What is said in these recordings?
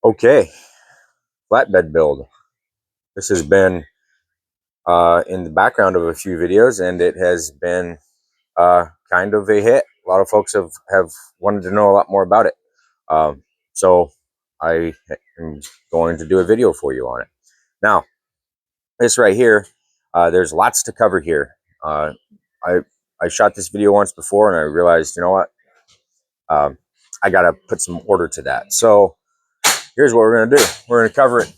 Okay, flatbed build. This has been in the background of a few videos, and it has been kind of a hit. A lot of folks have wanted to know a lot more about it. So I am going to do a video for you on it. Now, this right here, there's lots to cover here. I I shot this video once before, and I realized, you know what, I got to put some order to that. So here's what we're gonna do. We're gonna cover it.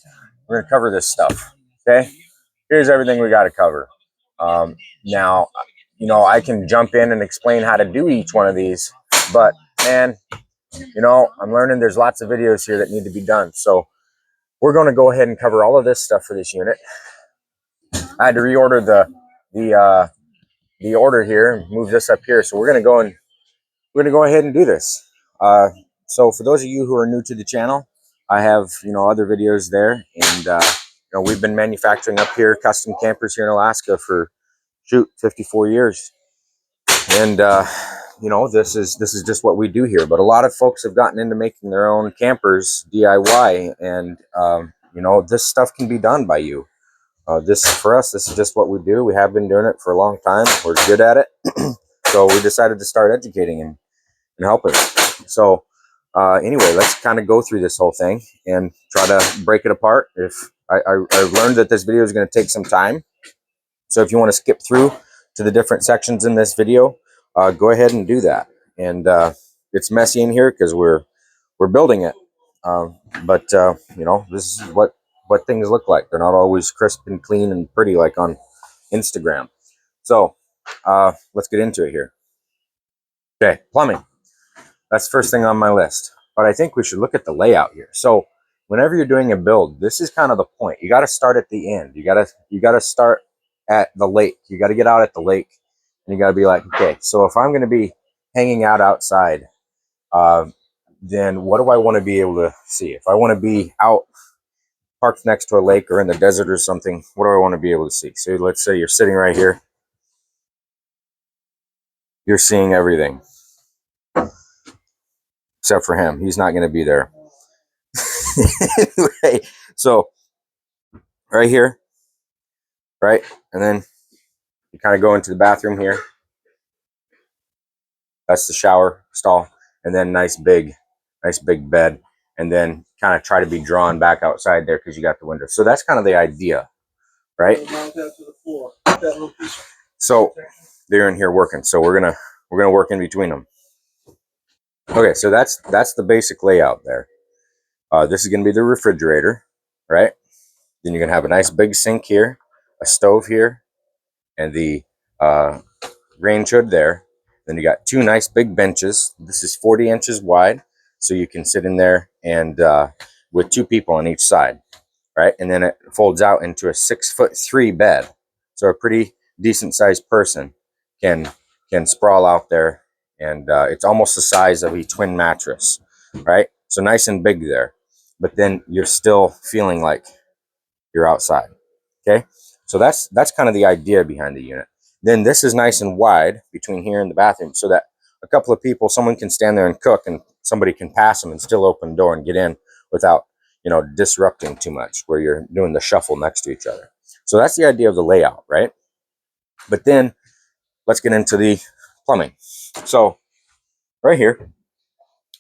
We're gonna cover this stuff. Okay. Here's everything we got to cover. Now, I can jump in and explain how to do each one of these, but man, I'm learning there's lots of videos here that need to be done. So we're going to go ahead and cover all of this stuff for this unit. I had to reorder the order here and move this up here. So we're going to go ahead and do this. So for those of you who are new to the channel, I have, other videos there, and, we've been manufacturing up here custom campers here in Alaska for 54 years. And, this is just what we do here. But a lot of folks have gotten into making their own campers DIY, and, this stuff can be done by you. For us, this is just what we do. We have been doing it for a long time. We're good at it. So we decided to start educating and helping. So anyway, let's kind of go through this whole thing and try to break it apart. I've learned that this video is going to take some time. So if you want to skip through to the different sections in this video, go ahead and do that. And it's messy in here because we're building it. But this is what things look like. They're not always crisp and clean and pretty like on Instagram. So let's get into it here. Okay, plumbing. That's the first thing on my list. But I think we should look at the layout here. So whenever you're doing a build, this is kind of the point. You got to start at the end. You got to start at the lake. You got to get out at the lake, and you got to be like, okay, so if I'm going to be hanging out outside, then what do I want to be able to see? If I want to be out parked next to a lake or in the desert or something, what do I want to be able to see? So let's say you're sitting right here. You're seeing everything. Except for him. He's not going to be there. Anyway, so right here, right? And then you kind of go into the bathroom here. That's the shower stall. And then nice big bed. And then kind of try to be drawn back outside there because you got the window. So that's kind of the idea, right? So they're in here working. So we're gonna work in between them. Okay, so that's the basic layout there. This is gonna be the refrigerator, right? Then you're gonna have a nice big sink here, a stove here, and the range hood there. Then you got two nice big benches. This is 40 inches wide, so you can sit in there and with two people on each side, right? And then it folds out into a 6'3" bed, so a pretty decent sized person can sprawl out there, and it's almost the size of a twin mattress, right? So nice and big there, but then you're still feeling like you're outside. Okay, so that's kind of the idea behind the unit. Then this is nice and wide between here and the bathroom, so that a couple of people, someone can stand there and cook, and somebody can pass them and still open the door and get in without, disrupting too much, where you're doing the shuffle next to each other. So that's the idea of the layout, right? But then let's get into the plumbing. So right here,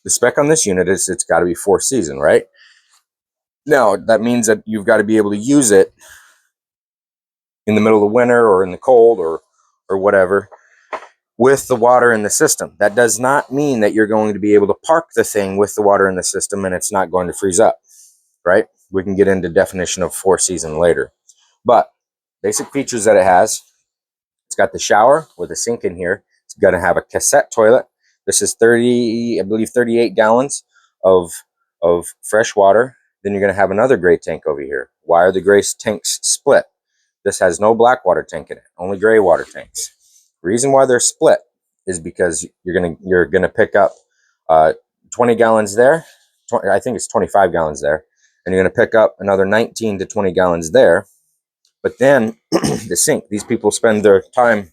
the spec on this unit is it's got to be 4-season, right? Now that means that you've got to be able to use it in the middle of the winter or in the cold or whatever with the water in the system. That does not mean that you're going to be able to park the thing with the water in the system and it's not going to freeze up, right? We can get into definition of 4-season later. But basic features that it has, it's got the shower with a sink in here. It's going to have a cassette toilet. This is 38 gallons of fresh water. Then you're going to have another gray tank over here. Why are the gray tanks split? This has no black water tank in it, only gray water tanks. The reason why they're split is because you're gonna pick up 20 gallons there. I think it's 25 gallons there, and you're gonna pick up another 19 to 20 gallons there. But then the sink, these people spend their time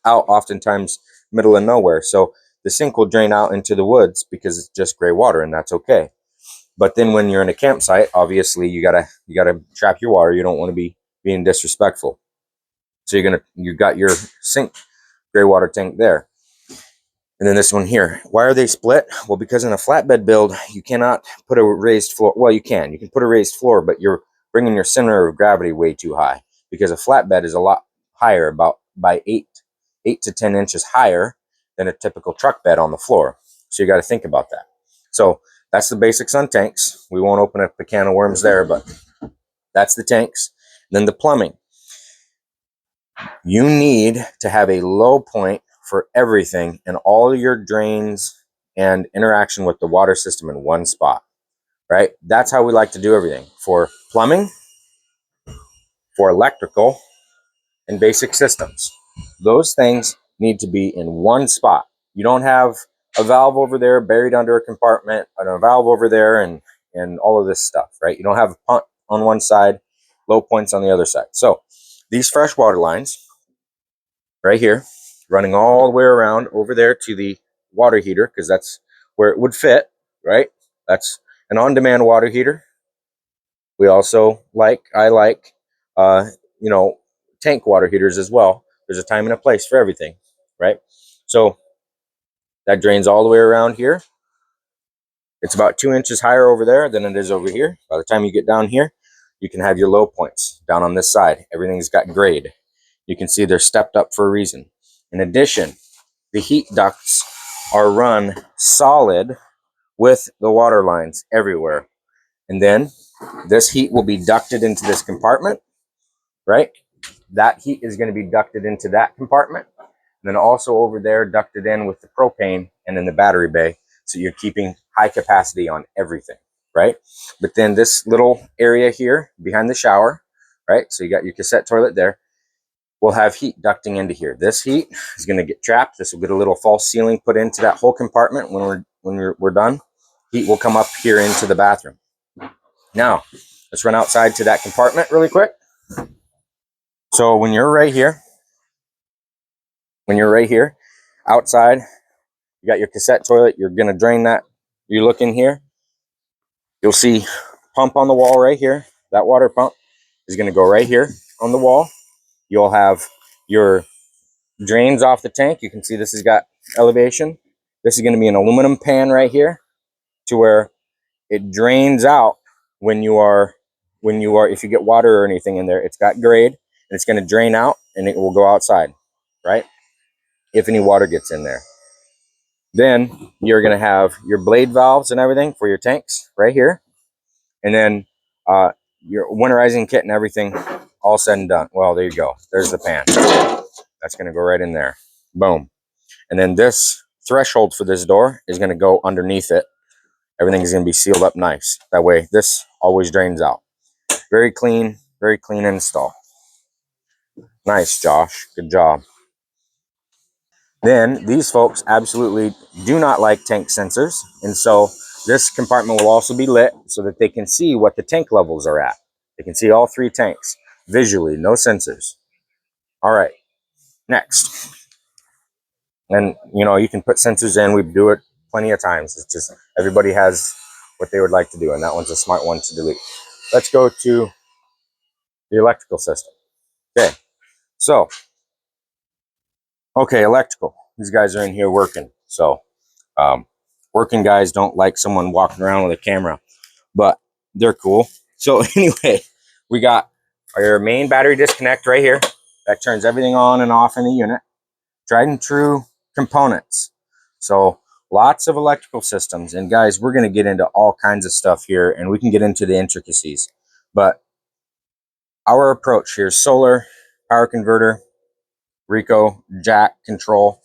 out, oftentimes middle of nowhere, so the sink will drain out into the woods because it's just gray water, and that's okay. But then when you're in a campsite, obviously you gotta trap your water. You don't want to be being disrespectful. So you got your sink gray water tank there. And then this one here. Why are they split? Well, because in a flatbed build, you cannot put a raised floor. Well, you can put a raised floor, but you're bringing your center of gravity way too high, because a flatbed is a lot higher, about by 8 to 10 inches higher than a typical truck bed on the floor. So you got to think about that. So that's the basics on tanks. We won't open up a can of worms there, but that's the tanks. Then the plumbing. You need to have a low point for everything and all your drains and interaction with the water system in one spot, right? That's how we like to do everything for plumbing, for electrical, and basic systems. Those things need to be in one spot. You don't have a valve over there buried under a compartment and a valve over there and all of this stuff, right? You don't have a pump on one side, low points on the other side. So these freshwater lines right here, running all the way around over there to the water heater, because that's where it would fit, right? That's an on-demand water heater. We also I like, you know, tank water heaters as well. There's a time and a place for everything, right? So that drains all the way around here. It's about 2 inches higher over there than it is over here. By the time you get down here, you can have your low points down on this side. Everything's got grade. You can see they're stepped up for a reason. In addition, the heat ducts are run solid with the water lines everywhere. And then this heat will be ducted into this compartment, right? That heat is going to be ducted into that compartment. And then also over there, ducted in with the propane and in the battery bay. So you're keeping high capacity on everything, right? But then this little area here behind the shower, right? So you got your cassette toilet there. We'll have heat ducting into here. This heat is going to get trapped. This will get a little false ceiling put into that whole compartment when we're done. Heat will come up here into the bathroom. Now, let's run outside to that compartment really quick. So when you're right here, outside, you got your cassette toilet. You're going to drain that. You look in here, you'll see pump on the wall right here. That water pump is going to go right here on the wall. You'll have your drains off the tank. You can see this has got elevation. This is going to be an aluminum pan right here to where it drains out when you are if you get water or anything in there, it's got grade and it's going to drain out and it will go outside, right? If any water gets in there. Then you're going to have your blade valves and everything for your tanks right here. And then your winterizing kit and everything all said and done. Well, there you go. There's the pan. That's going to go right in there. Boom. And then this threshold for this door is going to go underneath it. Everything is going to be sealed up nice. That way, this always drains out. Very clean install. Nice, Josh. Good job. Then, these folks absolutely do not like tank sensors. And so, this compartment will also be lit so that they can see what the tank levels are at. They can see all 3 tanks visually, no sensors. All right, next. And, you know, you can put sensors in. We do it plenty of times. It's just everybody has what they would like to do, and that one's a smart one to delete. Let's go to the electrical system. Okay, so, electrical. These guys are in here working. So, working guys don't like someone walking around with a camera, but they're cool. So anyway, we got our main battery disconnect right here. That turns everything on and off in the unit. Tried and true components. So lots of electrical systems. And guys, we're going to get into all kinds of stuff here, and we can get into the intricacies. But our approach here is solar, power converter, Rico, jack control,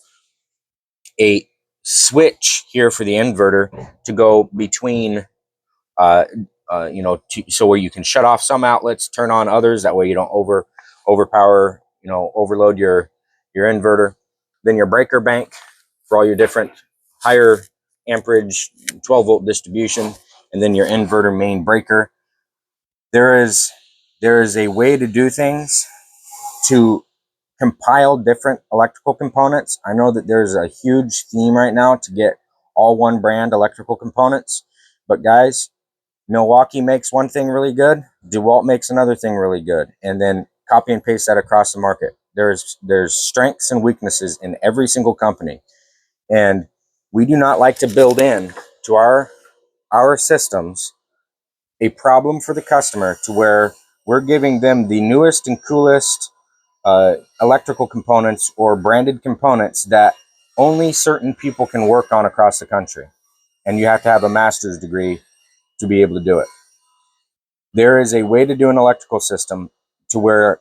a switch here for the inverter to go between, so where you can shut off some outlets, turn on others. That way you don't overpower, overload your inverter. Then your breaker bank for all your different higher amperage 12-volt distribution, and then your inverter main breaker. There is a way to do things to compile different electrical components. I know that there's a huge theme right now to get all one brand electrical components, but guys, Milwaukee makes one thing really good, DeWalt makes another thing really good, and then copy and paste that across the market. There's strengths and weaknesses in every single company, and we do not like to build in to our systems a problem for the customer to where we're giving them the newest and coolest electrical components or branded components that only certain people can work on across the country, and you have to have a master's degree to be able to do it. There is a way to do an electrical system to where,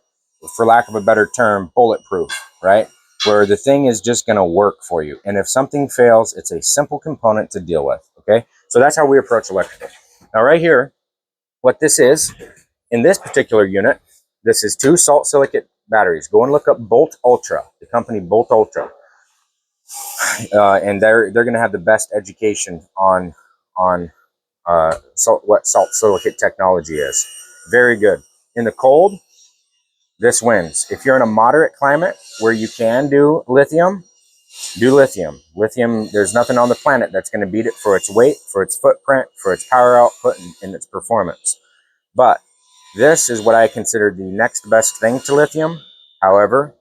for lack of a better term, bulletproof, right? Where the thing is just going to work for you. And if something fails, it's a simple component to deal with, okay? So that's how we approach electrical. Now, right here, what this is, in this particular unit, this is 2 salt silicate batteries. Go and look up Bolt Ultra, the company Bolt Ultra. And they're going to have the best education on what salt silicate technology is. Very good. In the cold, this wins. If you're in a moderate climate where you can do lithium, do lithium. Lithium, there's nothing on the planet that's going to beat it for its weight, for its footprint, for its power output, and its performance. But this is what I consider the next best thing to lithium. However,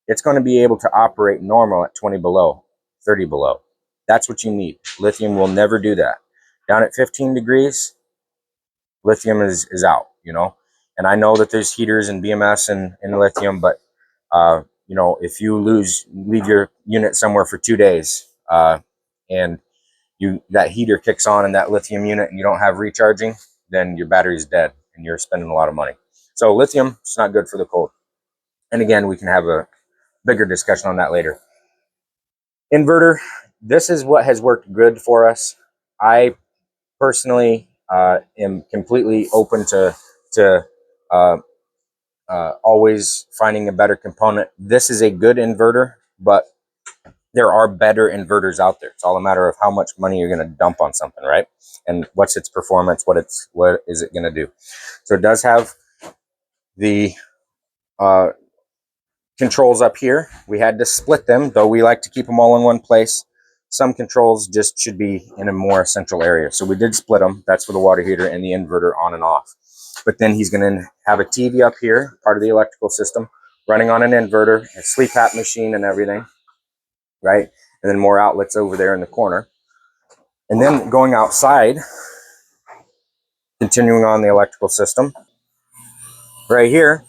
it's going to be able to operate normal at 20 below, 30 below. That's what you need. Lithium will never do that. Down at 15 degrees, lithium is out, you know. And I know that there's heaters and BMS in lithium, but you know, if you leave your unit somewhere for 2 days, and that heater kicks on in that lithium unit and you don't have recharging, then your battery's dead and you're spending a lot of money. So lithium is not good for the cold. And again, we can have a bigger discussion on that later. Inverter, this is what has worked good for us. I personally am completely open to always finding a better component. This is a good inverter, but there are better inverters out there. It's all a matter of how much money you're going to dump on something, right? And what's its performance? What is it going to do? So it does have the controls up here. We had to split them, though we like to keep them all in one place. Some controls just should be in a more central area. So we did split them. That's for the water heater and the inverter on and off. But then he's going to have a TV up here, part of the electrical system, running on an inverter, a sleep app machine and everything, right? And then more outlets over there in the corner. And then going outside, continuing on the electrical system, right here,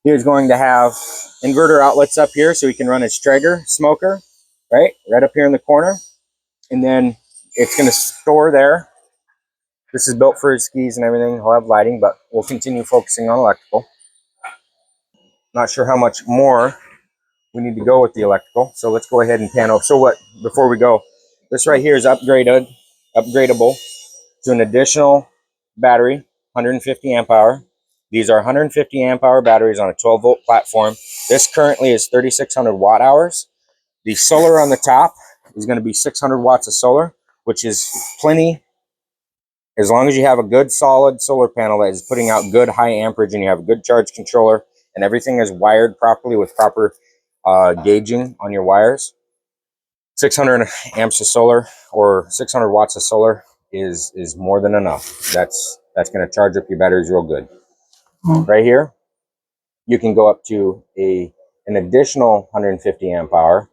he's going to have inverter outlets up here so he can run his Traeger smoker, right up here in the corner. And then it's going to store there. This is built for his skis and everything. He'll have lighting, but we'll continue focusing on electrical. Not sure how much more we need to go with the electrical, so let's go ahead and pan over. So what, before we go, this right here is upgradable to an additional battery, 150 amp hour. These are 150 amp hour batteries on a 12 volt platform. This currently is 3,600 watt hours. The solar on the top is going to be 600 watts of solar, which is plenty. As long as you have a good solid solar panel that is putting out good high amperage and you have a good charge controller and everything is wired properly with proper gauging on your wires, 600 amps of solar or 600 watts of solar is more than enough. That's going to charge up your batteries real good. Right here, you can go up to an additional 150 amp hour.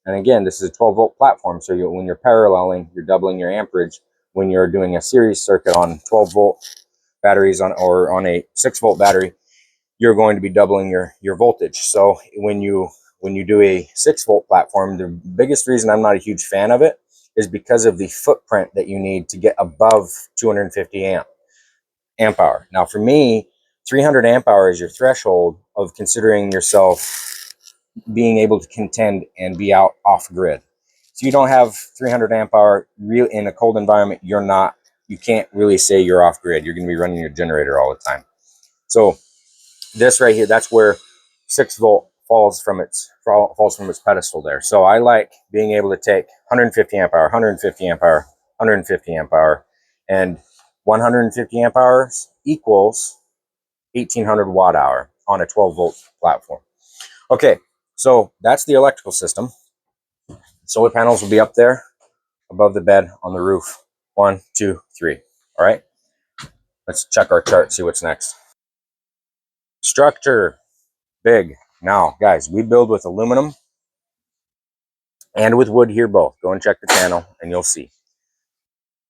And again, this is a 12 volt platform. So when you're paralleling, you're doubling your amperage. When you're doing a series circuit on 12 volt batteries or on a 6 volt battery, you're going to be doubling your voltage. So when you do a 6 volt platform, the biggest reason I'm not a huge fan of it is because of the footprint that you need to get above 250 amp hour. Now for me, 300 amp hour is your threshold of considering yourself being able to contend and be out off grid. So you don't have 300 amp hour real in a cold environment, you can't really say you're off grid. You're going to be running your generator all the time. So this right here, that's where 6 volt falls from its pedestal there. So I like being able to take 150 amp hour, 150 amp hour, 150 amp hour, and 150 amp hours equals 1800 watt hour on a 12 volt platform. Okay, so that's the electrical system. Solar panels will be up there above the bed on the roof. 1, 2, 3. All right. Let's check our chart, see what's next. Structure, big. Now, guys, we build with aluminum and with wood here both. Go and check the channel and you'll see.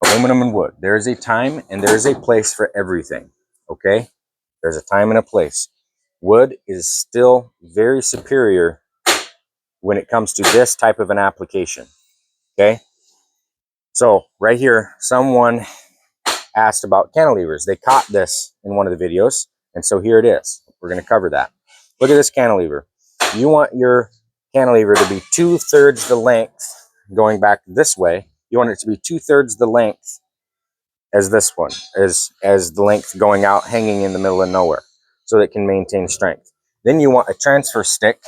Aluminum and wood. There is a time and there is a place for everything. Okay? There's a time and a place. Wood is still very superior when it comes to this type of an application. Okay? So, right here, someone asked about cantilevers. They caught this in one of the videos, and so here it is. We're going to cover that. Look at this cantilever. You want your cantilever to be 2/3 the length going back this way. You want it to be 2/3 the length as this one, as the length going out, hanging in the middle of nowhere, so that it can maintain strength. Then you want a transfer stick,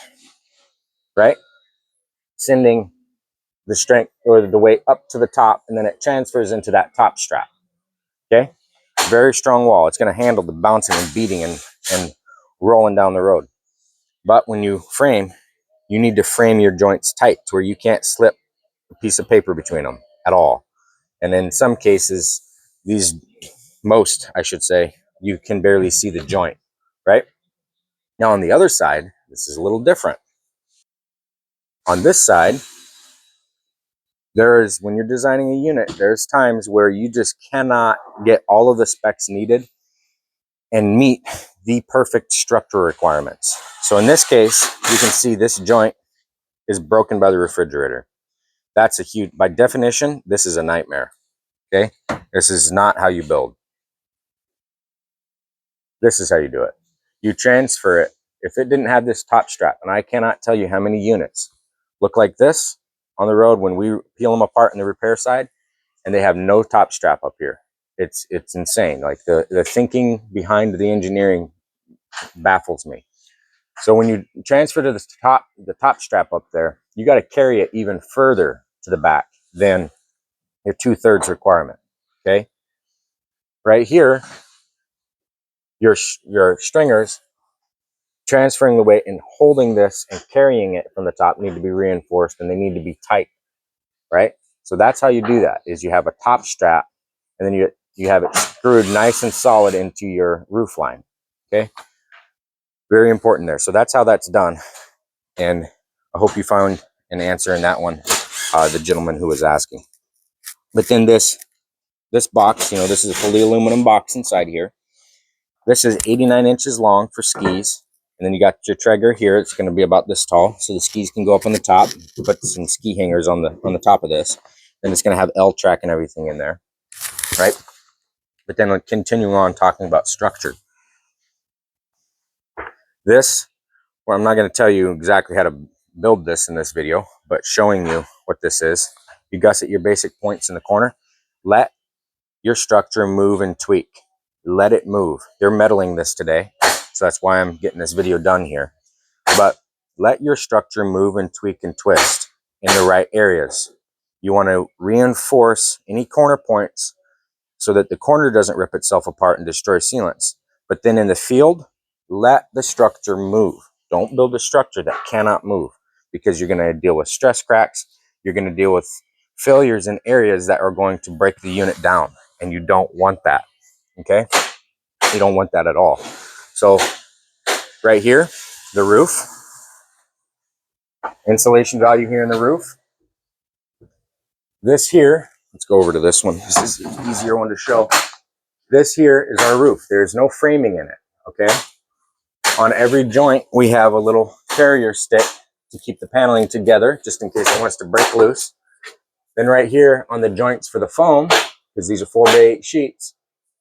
right? Sending the strength or the weight up to the top, and then it transfers into that top strap. Okay? Very strong wall. It's going to handle the bouncing and beating and rolling down the road. But when you frame, you need to frame your joints tight to where you can't slip a piece of paper between them at all. And in some cases, most, I should say, you can barely see the joint, right? Now on the other side, this is a little different. On this side, when you're designing a unit, there's times where you just cannot get all of the specs needed and meet the perfect structure requirements. So in this case, you can see this joint is broken by the refrigerator. That's a huge, by definition, this is a nightmare. Okay? This is not how you build. This is how you do it. You transfer it. If it didn't have this top strap, and I cannot tell you how many units look like this on the road when we peel them apart in the repair side, and they have no top strap up here. It's insane. Like the thinking behind the engineering baffles me. So when you transfer to the top strap up there, you got to carry it even further to the back than your 2/3 requirement. Okay. Right here, your stringers transferring the weight and holding this and carrying it from the top need to be reinforced, and they need to be tight. Right. So that's how you do that. Is you have a top strap, and then you have it screwed nice and solid into your roof line. Okay. Very important there. So that's how that's done. And I hope you found an answer in that one, the gentleman who was asking. But then this box, this is a fully aluminum box inside here. This is 89 inches long for skis. And then you got your Traeger here. It's going to be about this tall, so the skis can go up on the top. Put some ski hangers on the top of this. Then it's going to have L track and everything in there, right? But then we'll continue on talking about structure. Well, I'm not going to tell you exactly how to build this in this video, but showing you what this is. You gusset your basic points in the corner. Let your structure move and tweak. Let it move. They're metalling this today, so that's why I'm getting this video done here. But let your structure move and tweak and twist in the right areas. You want to reinforce any corner points so that the corner doesn't rip itself apart and destroy sealants. But then in the field, let the structure move. Don't build a structure that cannot move, because you're going to deal with stress cracks. You're going to deal with failures in areas that are going to break the unit down, and you don't want that. Okay? You don't want that at all. So right here, the roof, insulation value here in the roof. This here, let's go over to this one. This is an easier one to show. This here is our roof. There's no framing in it. Okay? On every joint, we have a little carrier stick to keep the paneling together, just in case it wants to break loose. Then right here on the joints for the foam, because these are 4x8 sheets,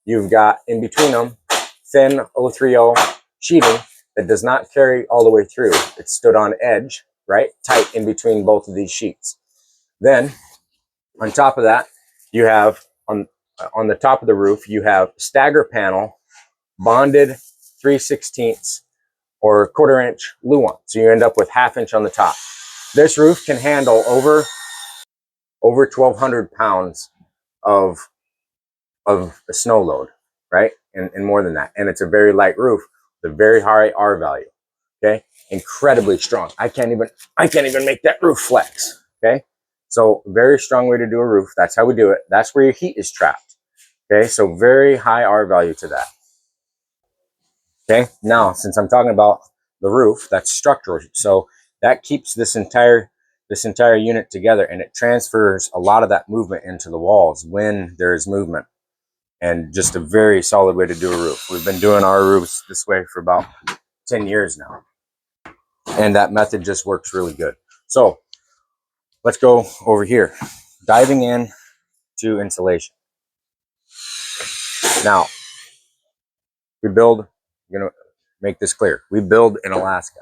you've got in between them thin 030 sheeting that does not carry all the way through. It's stood on edge, right? Tight in between both of these sheets. Then on top of that, you have on the top of the roof, you have stagger panel, bonded 3/16 or 1/4 inch Luan. So you end up with 1/2 inch on the top. This roof can handle over 1,200 pounds of a snow load, right? And more than that. And it's a very light roof with a very high R value. Okay, incredibly strong. I can't even make that roof flex. Okay, So very strong way to do a roof. That's how we do it. That's where your heat is trapped. Okay, so very high R value to that. Okay, now since I'm talking about the roof, that's structural. So that keeps this entire unit together, and it transfers a lot of that movement into the walls when there is movement. And just a very solid way to do a roof. We've been doing our roofs this way for about 10 years now. And that method just works really good. So let's go over here. Diving in to insulation. Now, we build, I'm going to make this clear. We build in Alaska.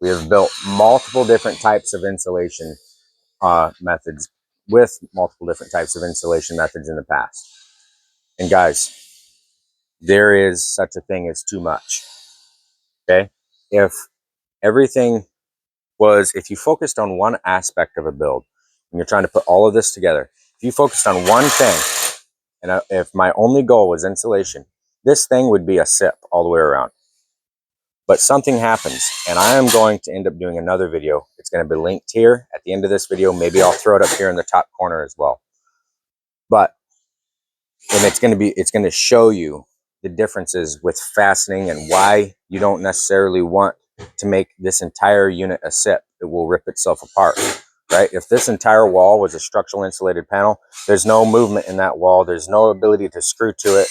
We have built multiple different types of insulation methods with multiple different types of insulation methods in the past. And guys, there is such a thing as too much. Okay? If everything was, if you focused on one aspect of a build, and you're trying to put all of this together, if you focused on one thing, and if my only goal was insulation, this thing would be a sip all the way around. But something happens, and I am going to end up doing another video. It's going to be linked here at the end of this video. Maybe I'll throw it up here in the top corner as well. But, and it's going to show you the differences with fastening and why you don't necessarily want to make this entire unit a sip. It will rip itself apart, right? If this entire wall was a structural insulated panel, there's no movement in that wall. There's no ability to screw to it.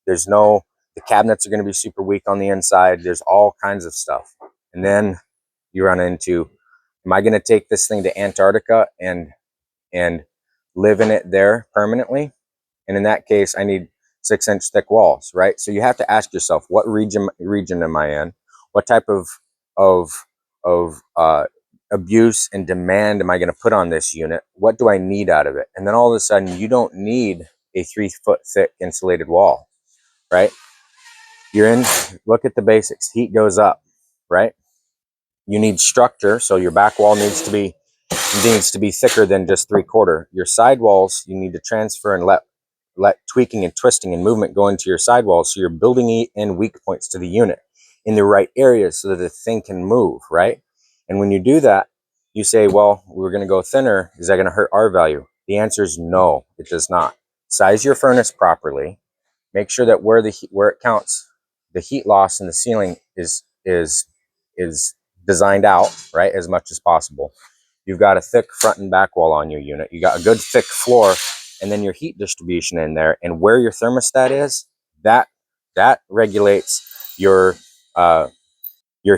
There's no, the cabinets are going to be super weak on the inside. There's all kinds of stuff. And then you run into, am I going to take this thing to Antarctica and live in it there permanently? And in that case, I need 6-inch thick walls, right? So you have to ask yourself, what region am I in? What type of abuse and demand am I going to put on this unit? What do I need out of it? And then all of a sudden, you don't need a 3-foot thick insulated wall, right? You're in, look at the basics. Heat goes up, right? You need structure, so your back wall needs to be thicker than just 3/4. Your side walls, you need to transfer and let tweaking and twisting and movement go into your sidewalls, so you're building in weak points to the unit in the right areas so that the thing can move, right? And when you do that, you say, well, we're going to go thinner. Is that going to hurt R value? The answer is no, it does not. Size your furnace properly. Make sure that where it counts, the heat loss in the ceiling is designed out, right, as much as possible. You've got a thick front and back wall on your unit. You got a good thick floor, and then your heat distribution in there, and where your thermostat is, that regulates your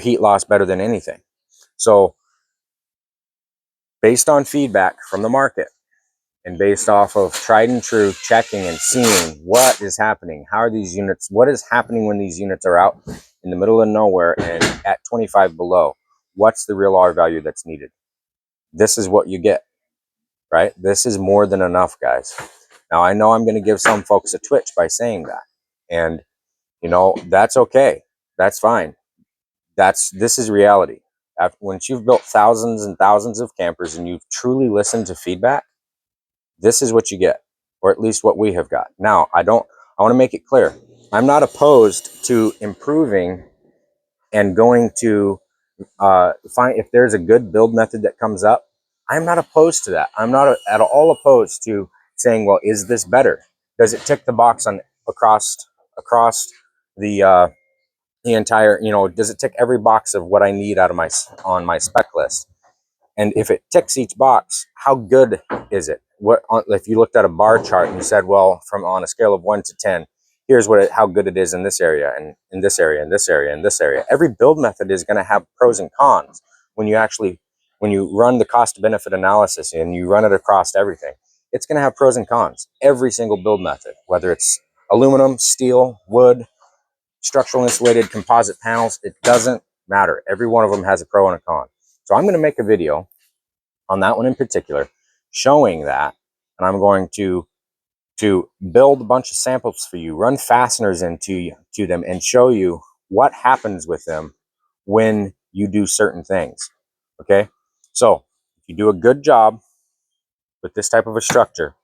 heat loss better than anything. So based on feedback from the market and based off of tried and true checking and seeing what is happening, how are these units, what is happening when these units are out in the middle of nowhere and at 25 below, what's the real R value that's needed? This is what you get, right? This is more than enough, guys. Now, I know I'm going to give some folks a twitch by saying that. And, you know, that's okay. That's fine. This is reality. Once you've built thousands and thousands of campers and you've truly listened to feedback, this is what you get, or at least what we have got. Now, I want to make it clear. I'm not opposed to improving and going to find, if there's a good build method that comes up, I'm not opposed to that. I'm not at all opposed to saying, well, is this better? Does it tick the box on across the entire, you know, does it tick every box of what I need out of on my spec list? And if it ticks each box, how good is it? If you looked at a bar chart and you said, well, from on a scale of 1 to 10, here's how good it is in this area, and in this area, and this area, and this area. Every build method is going to have pros and cons. When you run the cost benefit analysis and you run it across everything, it's going to have pros and cons. Every single build method, whether it's aluminum, steel, wood, structural insulated composite panels, it doesn't matter. Every one of them has a pro and a con. So I'm going to make a video on that one in particular, showing that, and I'm going to build a bunch of samples for you, run fasteners into them, and show you what happens with them when you do certain things. Okay, so if you do a good job with this type of a structure,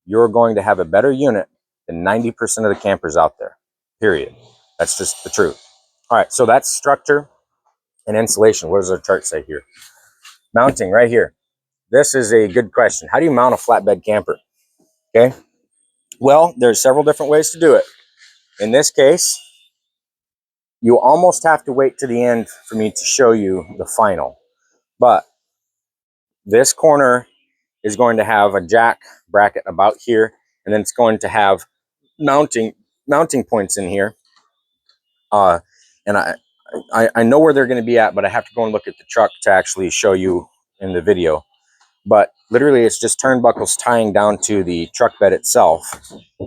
you're going to have a better unit than 90% of the campers out there. Period. That's just the truth. All right, so that's structure and insulation. What does our chart say here? Mounting right here. this is a good question. How do you mount a flatbed camper? Okay. Well, there's several different ways to do it. In this case, you almost have to wait to the end for me to show you the final. But this corner is going to have a jack bracket about here, and then it's going to have mounting points in here. And I know where they're going to be at, but I have to go and look at the truck to actually show you in the video. But literally, it's just turnbuckles tying down to the truck bed itself.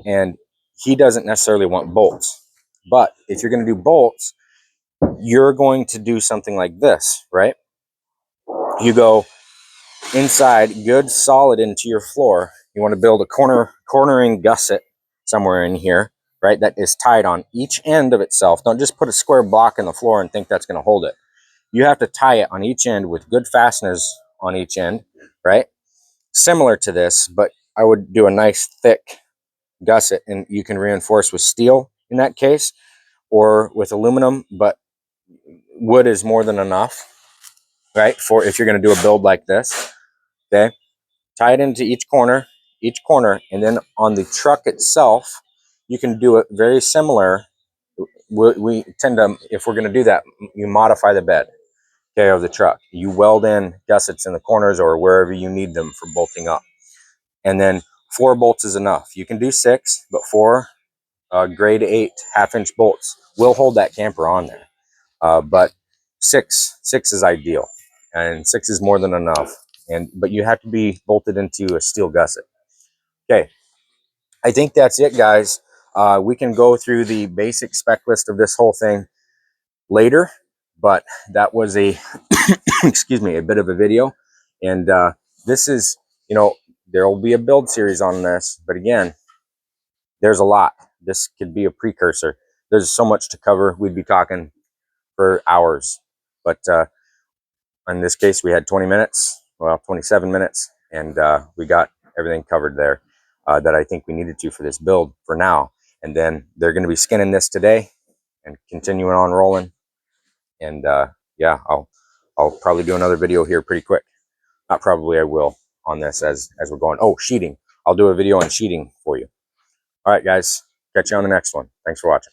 And he doesn't necessarily want bolts. But if you're going to do bolts, you're going to do something like this, right? You go inside, good solid into your floor. You want to build a cornering gusset somewhere in here, right? That is tied on each end of itself. Don't just put a square block in the floor and think that's going to hold it. You have to tie it on each end with good fasteners on each end, right? Similar to this, but I would do a nice thick gusset, and you can reinforce with steel in that case or with aluminum, but wood is more than enough, right? For if you're going to do a build like this, okay? Tie it into each corner, and then on the truck itself, you can do it very similar. We tend to, if we're going to do that, you modify the bed, okay, of the truck. You weld in gussets in the corners or wherever you need them for bolting up. And then 4 bolts is enough. You can do 6, but 4 grade 8 half-inch bolts will hold that camper on there. But six is ideal, and 6 is more than enough. But you have to be bolted into a steel gusset. Okay, I think that's it, guys. We can go through the basic spec list of this whole thing later, but that was a excuse me, a bit of a video. And this is, there will be a build series on this, but again, there's a lot. This could be a precursor. There's so much to cover. We'd be talking for hours, but in this case, we had 20 minutes, well, 27 minutes, and we got everything covered there that I think we needed to for this build for now. And then they're going to be skinning this today and continuing on rolling. And yeah, I'll probably do another video here pretty quick. Not probably, I will, on this as we're going. Oh, sheeting. I'll do a video on sheeting for you. All right, guys. Catch you on the next one. Thanks for watching.